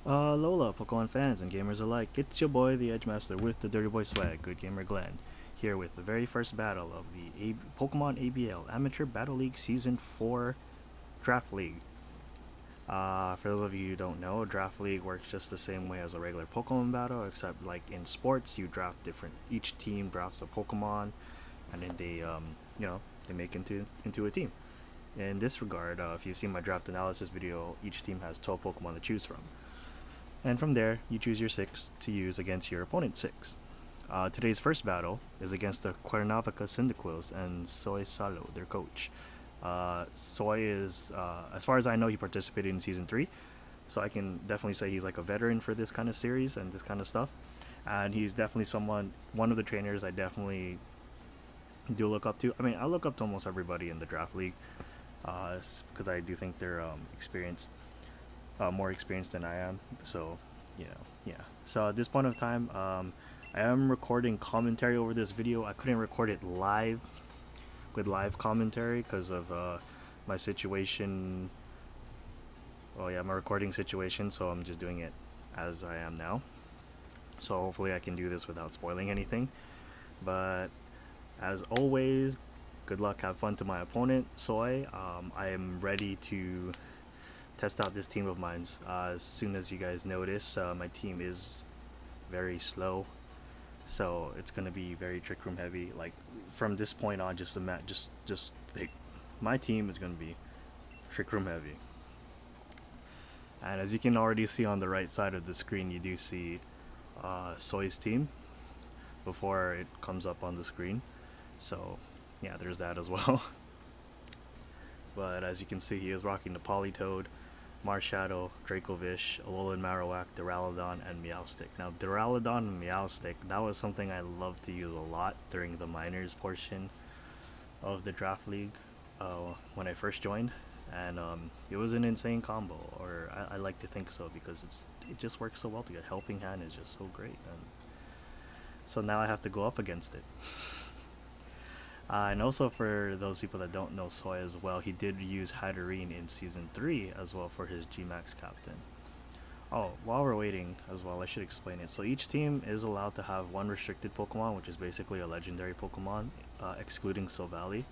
Lola, Pokemon fans and gamers alike, it's your boy, the Edgemaster, with the Dirty Boy swag, GoodGamerGlen, here with the very first battle of the Pokemon ABL Amateur Battle League Season 4 Draft League. For those of you who don't know, Draft League works just the same way as a regular Pokemon battle, except like in sports, you draft different. Each team drafts a Pokemon, and then they make into a team. In this regard, if you've seen my draft analysis video, each team has 12 Pokemon to choose from. And from there, you choose your 6 to use against your opponent's 6. Today's first battle is against the Cuernavaca Cyndaquils and Soy Salo, their coach. Soy is, as far as I know, he participated in Season 3, so I can definitely say he's like a veteran for this kind of series and this kind of stuff. And he's definitely one of the trainers I definitely do look up to. I mean, I look up to almost everybody in the draft league because I do think they're more experienced than I am. So, yeah. So at this point of time, I am recording commentary over this video. I couldn't record it live with live commentary because of my situation. Oh yeah, my recording situation. So I'm just doing it as I am now. So hopefully I can do this without spoiling anything. But as always, good luck, have fun to my opponent, Soy. I am ready to test out this team of mine. As soon as you guys notice, my team is very slow, so it's gonna be very trick room heavy. Like from this point on, just think, my team is gonna be trick room heavy. And as you can already see on the right side of the screen, you do see Soy's team before it comes up on the screen. So yeah, there's that as well. But as you can see, he is rocking the Politoed, Marshadow, Dracovish, Alolan Marowak, Duraludon, and Meowstic. Now, Duraludon and Meowstic, that was something I loved to use a lot during the minors portion of the draft league when I first joined. And it was an insane combo, or I like to think so, because it just works so well together. Helping Hand is just so great. And so now I have to go up against it. And also, for those people that don't know Soy as well, he did use Hatterene in Season 3 as well for his Gmax captain. Oh, while we're waiting as well, I should explain it. So each team is allowed to have one restricted Pokemon, which is basically a legendary Pokemon, excluding Silvally,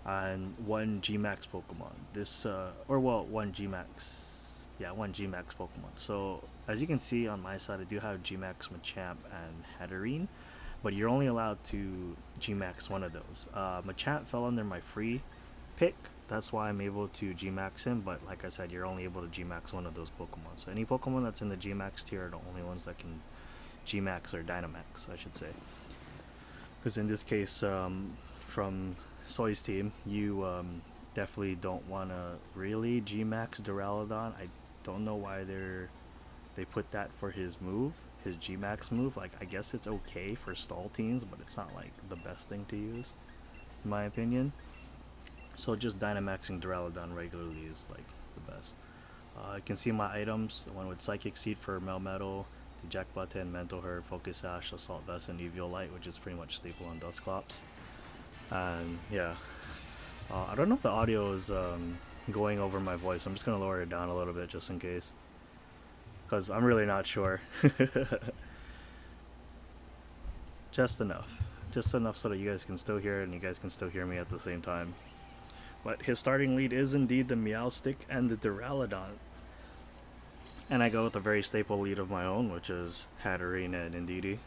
and one Gmax Pokemon. One Gmax. Yeah, one Gmax Pokemon. So as you can see on my side, I do have Gmax Machamp and Hatterene, but you're only allowed to Gmax one of those. Machamp fell under my free pick, that's why I'm able to Gmax him, but like I said, you're only able to Gmax one of those Pokemon. So any Pokemon that's in the Gmax tier are the only ones that can Gmax or Dynamax, I should say. Because in this case, from Soy's team, you definitely don't want to really Gmax Duraludon. I don't know why they put that for his move, his Gmax move. Like, I guess it's okay for stall teams, but it's not like the best thing to use, in my opinion. So just Dynamaxing Duraludon regularly is like the best. You can see my items, the one with Psychic Seed for Melmetal, the Jack Button, Mental Herb, Focus Sash, Assault Vest, and Eviolite, which is pretty much staple on Dusclops. And yeah, I don't know if the audio is going over my voice. I'm just going to lower it down a little bit just in case, because I'm really not sure. Just enough so that you guys can still hear it and you guys can still hear me at the same time. But his starting lead is indeed the Meowstic and the Duraludon. And I go with a very staple lead of my own, which is Hatterene and Indeedee.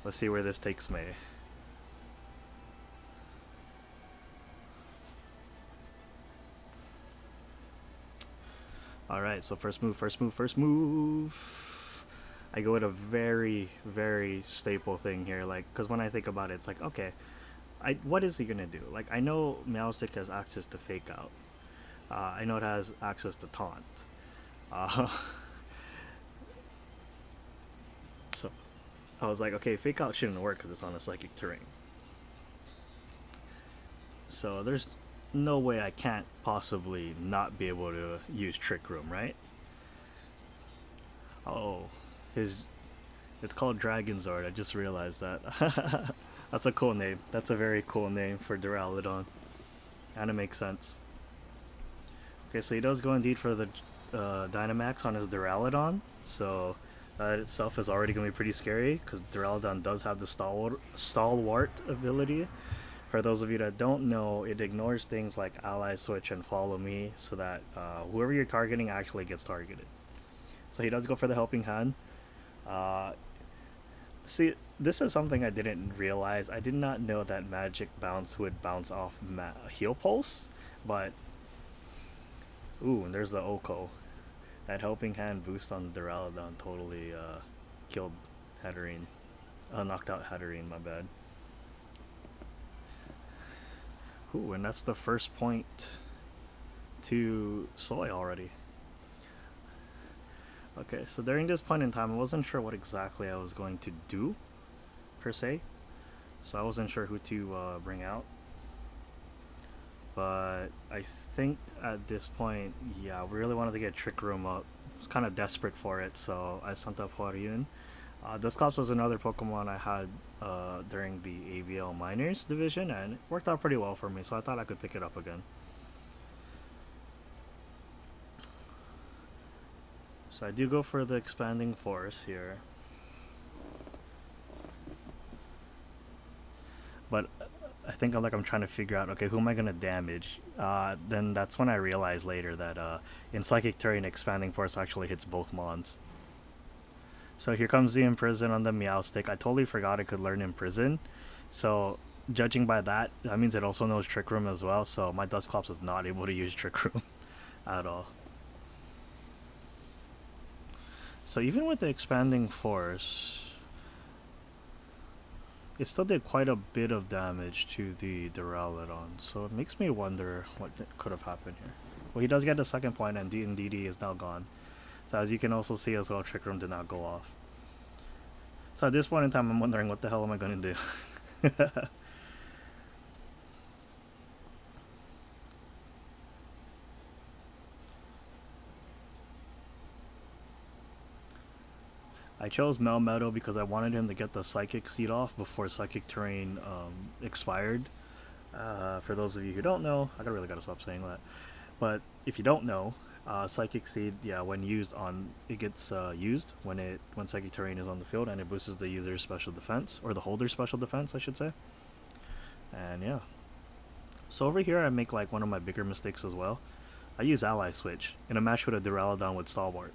Let's see where this takes me. Alright, so first move. I go with a very, very staple thing here, like, because when I think about it, it's like, okay, what is he gonna do? Like, I know Meowstic has access to Fake Out. I know it has access to Taunt. So I was like, okay, Fake Out shouldn't work because it's on a Psychic terrain. So there's no way I can't possibly not be able to use Trick Room, right? Oh, it's called Dragonzord. I just realized that. That's a cool name. That's a very cool name for Duraludon. And it makes sense. Okay, so he does go indeed for the Dynamax on his Duraludon, so that itself is already going to be pretty scary because Duraludon does have the Stalwart ability. For those of you that don't know, it ignores things like Ally Switch and Follow Me, so that whoever you're targeting actually gets targeted. So he does go for the Helping Hand. See, this is something I didn't realize. I did not know that Magic Bounce would bounce off Heal Pulse, but ooh, and there's the Oko. That Helping Hand boost on Duraludon totally killed Hatterene. Knocked out Hatterene, my bad. Ooh, and that's the first point to Soy already. Okay, so during this point in time, I wasn't sure what exactly I was going to do, per se. So I wasn't sure who to bring out. But I think at this point, yeah, we really wanted to get Trick Room up. I was kind of desperate for it, so I sent up Hwaryun. Dusclops was another Pokemon I had during the ABL Minors division, and it worked out pretty well for me, so I thought I could pick it up again. So I do go for the Expanding Force here. But I think I'm trying to figure out, okay, who am I going to damage? Then that's when I realized later that in Psychic Terrain, Expanding Force actually hits both Mons. So here comes the Imprison on the Meowstic. I totally forgot it could learn Imprison. So judging by that, that means it also knows Trick Room as well. So my Dusclops was not able to use Trick Room at all. So even with the Expanding Force, it still did quite a bit of damage to the Duraludon. So it makes me wonder what could have happened here. Well, he does get the second point, and DD is now gone. So as you can also see as well, Trick Room did not go off. So at this point in time, I'm wondering what the hell am I going to do? I chose Melmetal because I wanted him to get the Psychic Seed off before Psychic Terrain expired. For those of you who don't know, I really gotta stop saying that. But if you don't know, Psychic Seed, yeah, when used on, it gets used when Psychic Terrain is on the field, and it boosts the user's special defense, or the holder's special defense, I should say. And yeah. So over here, I make like one of my bigger mistakes as well. I use Ally Switch in a match with a Duraludon with Stalwart.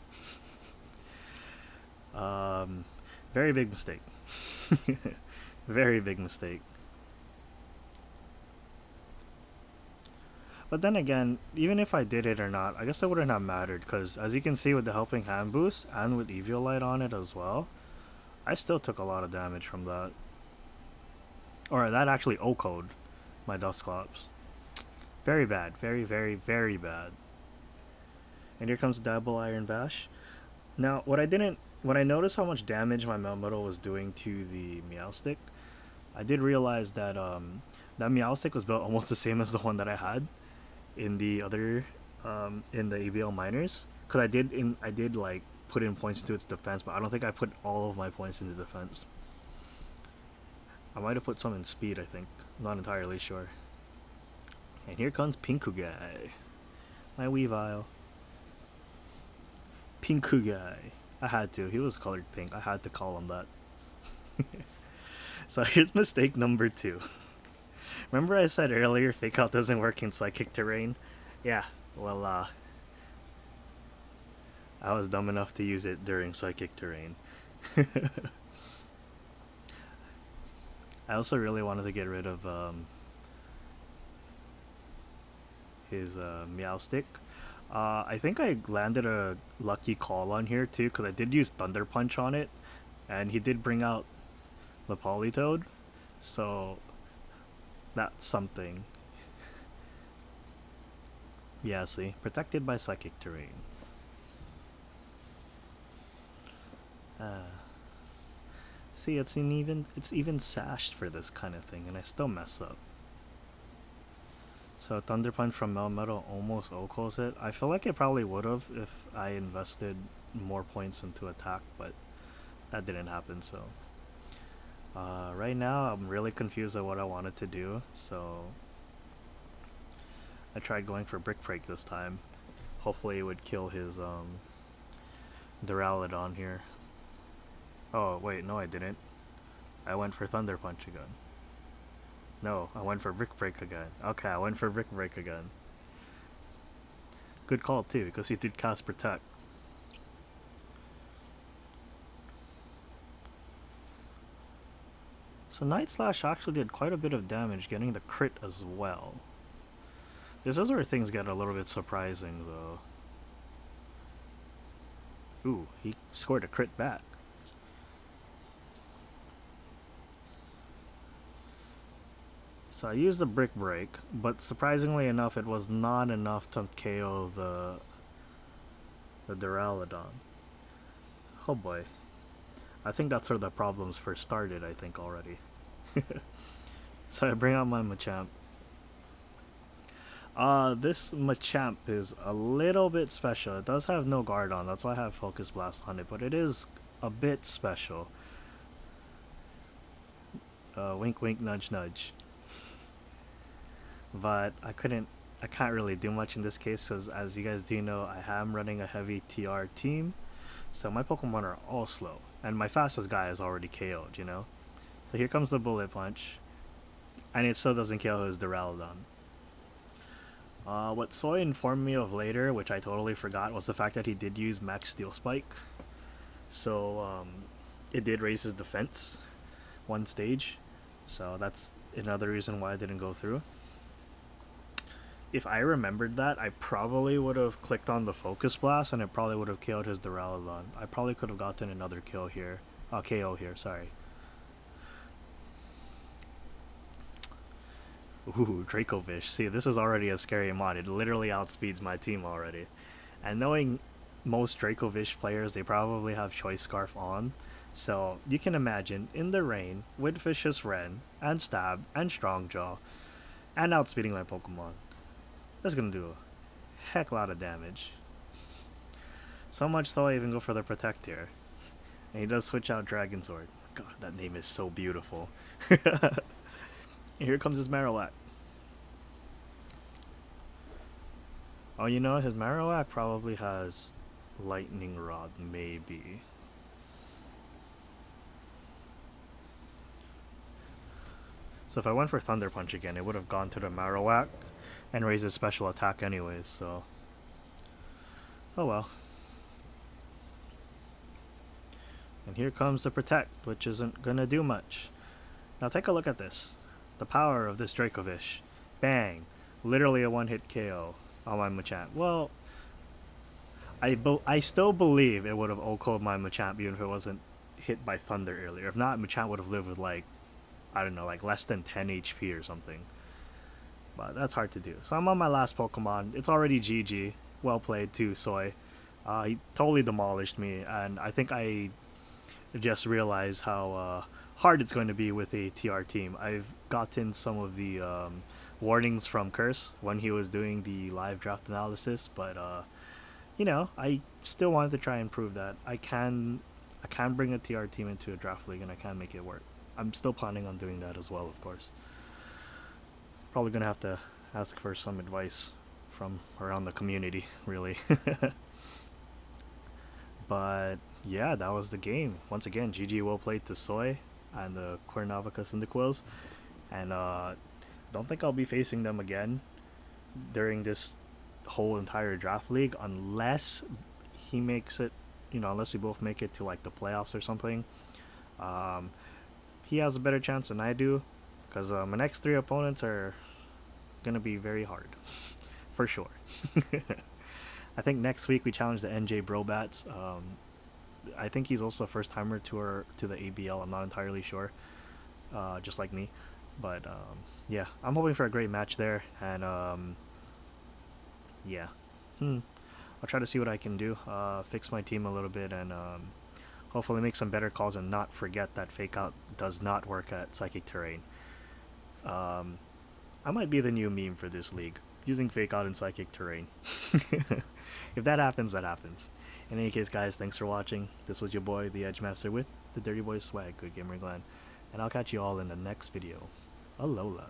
Very big mistake. Very big mistake. But then again, even if I did it or not, I guess it wouldn't have mattered, because as you can see with the Helping Hand boost and with Eviolite on it as well, I still took a lot of damage from that. Or that actually O-code my Dusclops. Very bad. Very, very, very bad. And here comes Double Iron Bash. Now, when I noticed how much damage my Melmetal was doing to the Meowstic, I did realize that that Meowstic was built almost the same as the one that I had in the other in the ABL Minors, because I did like put in points into its defense, but I don't think I put all of my points into defense. I might have put some in speed, I think. I'm not entirely sure. And here comes Pinkugai, my Weavile. Pinkugai. I had to. He was colored pink. I had to call him that. So here's mistake number 2. Remember I said earlier Fake Out doesn't work in Psychic Terrain? Yeah, well, I was dumb enough to use it during Psychic Terrain. I also really wanted to get rid of his Meowstic. I think I landed a lucky call on here too, because I did use Thunder Punch on it, and he did bring out the Politoed, so that's something. Yeah, see, protected by Psychic Terrain. See, it's even sashed for this kind of thing, and I still mess up. So Thunder Punch from Melmetal almost O-calls it. I feel like it probably would have if I invested more points into attack, but that didn't happen, so. Right now, I'm really confused at what I wanted to do, so I tried going for Brick Break this time. Hopefully it would kill his Duraludon here. Oh wait, no I didn't. I went for Thunder Punch again. No, I went for Brick Break again. Okay, I went for Brick Break again. Good call too, because he did cast Protect. So Night Slash actually did quite a bit of damage, getting the crit as well. This is where things get a little bit surprising though. Ooh, he scored a crit back. So I used the Brick Break, but surprisingly enough, it was not enough to KO the Duraludon. Oh boy. I think that's where the problems first started, I think, already. So I bring out my Machamp. This Machamp is a little bit special. It does have no guard on, that's why I have Focus Blast on it, but it is a bit special. Wink wink nudge nudge. But I can't really do much in this case, because as you guys do know, I am running a heavy TR team, so my Pokemon are all slow, and my fastest guy is already KO'd, you know? So here comes the Bullet Punch, and it still doesn't kill his Duraludon. What Soy informed me of later, which I totally forgot, was the fact that he did use Max Steel Spike, so it did raise his defense one stage, so that's another reason why I didn't go through. If I remembered that, I probably would have clicked on the Focus Blast and it probably would have killed his Duraludon. I probably could have gotten another kill here. KO here, sorry. Ooh, Dracovish. See, this is already a scary mod. It literally outspeeds my team already. And knowing most Dracovish players, they probably have Choice Scarf on. So, you can imagine, in the rain, with Vicious Ren, and Stab, and Strong Jaw, and outspeeding my Pokemon. That's gonna do a heck lot of damage. So much so I even go for the Protect here. And he does switch out Dragon Sword. God, that name is so beautiful. And here comes his Marowak. Oh, you know, his Marowak probably has Lightning Rod, maybe. So if I went for Thunder Punch again, it would have gone to the Marowak and raise his special attack anyways, so oh well. And here comes the Protect, which isn't gonna do much. Now take a look at this. The power of this Dracovish. Bang! Literally a one-hit KO on my Machamp. Well, I still believe it would have OHKO'd my Machamp even if it wasn't hit by Thunder earlier. If not, Machamp would have lived with like, I don't know, like less than 10 HP or something. But that's hard to do. So I'm on my last Pokemon. It's already GG. Well played too, Soy. He totally demolished me, and I think I just realized how hard it's going to be with a TR team. I've gotten some of the warnings from Curse when he was doing the live draft analysis, but you know, I still wanted to try and prove that I can bring a TR team into a draft league and I can make it work. I'm still planning on doing that as well, of course. Probably gonna have to ask for some advice from around the community, really. But yeah, that was the game. Once again, GG well played to Soy and the Cuernavaca Cyndaquils, and don't think I'll be facing them again during this whole entire draft league unless he makes it, you know, unless we both make it to like the playoffs or something. He has a better chance than I do, because my next 3 opponents are gonna be very hard, for sure. I think next week we challenge the NJ Brobats. I think he's also a first timer to the ABL. I'm not entirely sure, just like me. But yeah, I'm hoping for a great match there, and yeah, I'll try to see what I can do, fix my team a little bit, and hopefully make some better calls and not forget that Fake Out does not work at Psychic Terrain. I might be the new meme for this league, using Fake Out in Psychic Terrain. If that happens, that happens. In any case, guys, thanks for watching. This was your boy, the Edgemaster, with the Dirty Boy Swag, GoodGamerGlen, and I'll catch you all in the next video. Alola.